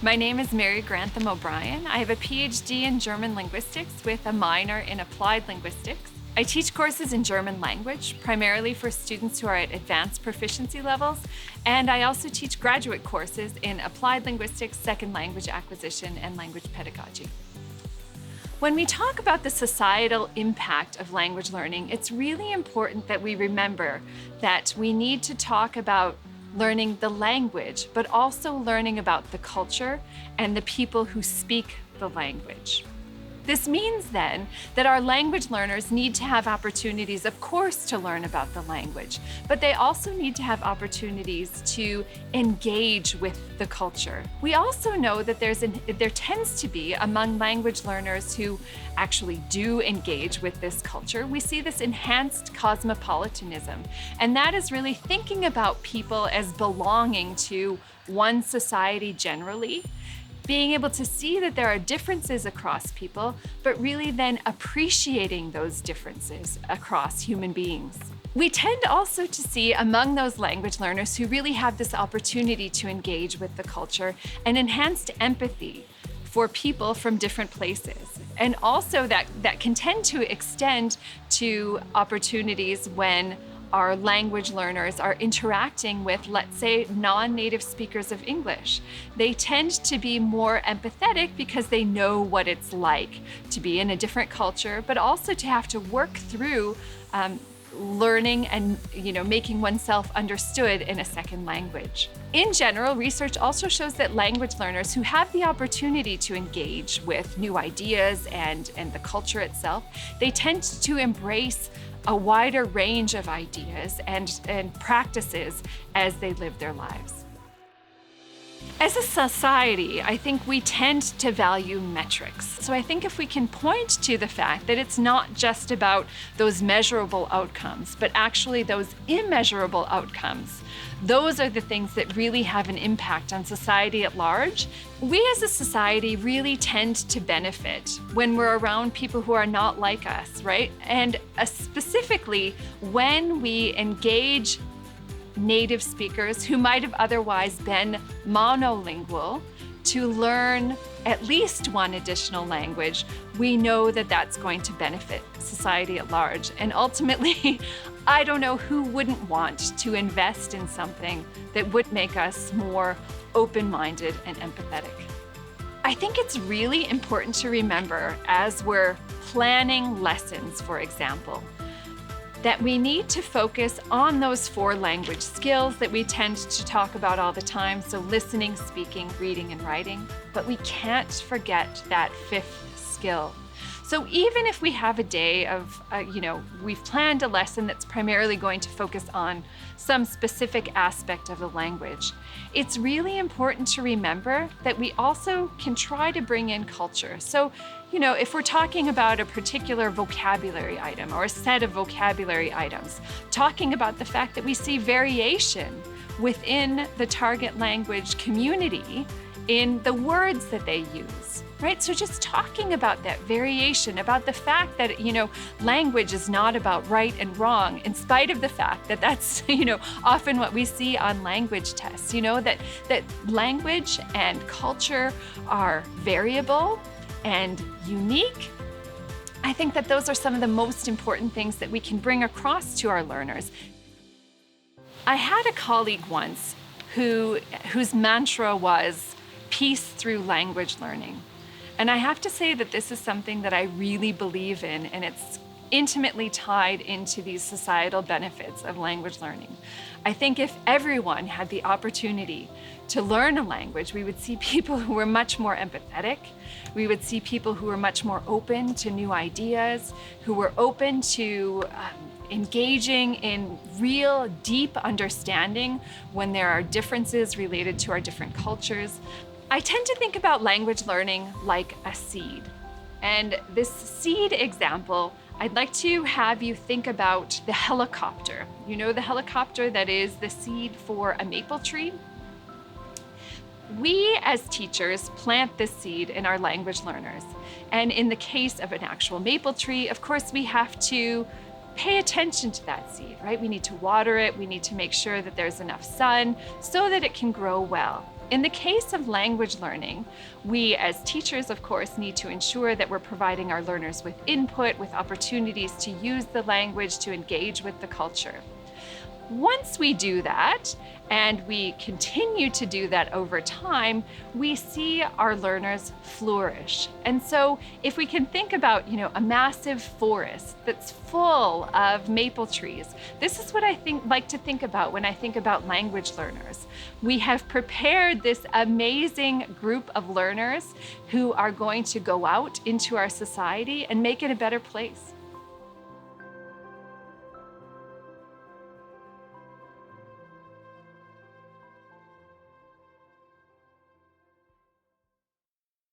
My name is Mary Grantham O'Brien. I have a PhD in German linguistics with a minor in applied linguistics. I teach courses in German language, primarily for students who are at advanced proficiency levels, and I also teach graduate courses in applied linguistics, second language acquisition, and language pedagogy. When we talk about the societal impact of language learning, it's really important that we remember that we need to talk about learning the language, but also learning about the culture and the people who speak the language. This means then that our language learners need to have opportunities, of course, to learn about the language, but they also need to have opportunities to engage with the culture. We also know that there tends to be, among language learners who actually do engage with this culture, we see this enhanced cosmopolitanism. And that is really thinking about people as belonging to one society generally, being able to see that there are differences across people, but really then appreciating those differences across human beings. We tend also to see among those language learners who really have this opportunity to engage with the culture an enhanced empathy for people from different places. And also that can tend to extend to opportunities when our language learners are interacting with, let's say, non-native speakers of English. They tend to be more empathetic because they know what it's like to be in a different culture, but also to have to work through learning and making oneself understood in a second language. In general, research also shows that language learners who have the opportunity to engage with new ideas and the culture itself, they tend to embrace a wider range of ideas and practices as they live their lives. As a society, I think we tend to value metrics. So I think if we can point to the fact that it's not just about those measurable outcomes, but actually those immeasurable outcomes, those are the things that really have an impact on society at large. We as a society really tend to benefit when we're around people who are not like us, right? And specifically when we engage native speakers who might have otherwise been monolingual to learn at least one additional language, we know that that's going to benefit society at large. And ultimately, I don't know who wouldn't want to invest in something that would make us more open-minded and empathetic. I think it's really important to remember as we're planning lessons, for example, that we need to focus on those 4 language skills that we tend to talk about all the time, so listening, speaking, reading, and writing. But we can't forget that 5th skill. So even if we have a day of, we've planned a lesson that's primarily going to focus on some specific aspect of the language, it's really important to remember that we also can try to bring in culture. So, if we're talking about a particular vocabulary item or a set of vocabulary items, talking about the fact that we see variation within the target language community in the words that they use, right? So just talking about that variation, about the fact that, language is not about right and wrong, in spite of the fact that that's, often what we see on language tests, that language and culture are variable and unique. I think that those are some of the most important things that we can bring across to our learners. I had a colleague once whose mantra was peace through language learning. And I have to say that this is something that I really believe in, and it's intimately tied into these societal benefits of language learning. I think if everyone had the opportunity to learn a language, we would see people who were much more empathetic. We would see people who were much more open to new ideas, who were open to engaging in real deep understanding when there are differences related to our different cultures. I tend to think about language learning like a seed. And this seed example, I'd like to have you think about the helicopter. The helicopter that is the seed for a maple tree? We as teachers plant this seed in our language learners. And in the case of an actual maple tree, of course, we have to pay attention to that seed, right? We need to water it. We need to make sure that there's enough sun so that it can grow well. In the case of language learning, we as teachers, of course, need to ensure that we're providing our learners with input, with opportunities to use the language, to engage with the culture. Once we do that, and we continue to do that over time, we see our learners flourish. And so if we can think about, a massive forest that's full of maple trees, this is what I like to think about when I think about language learners. We have prepared this amazing group of learners who are going to go out into our society and make it a better place.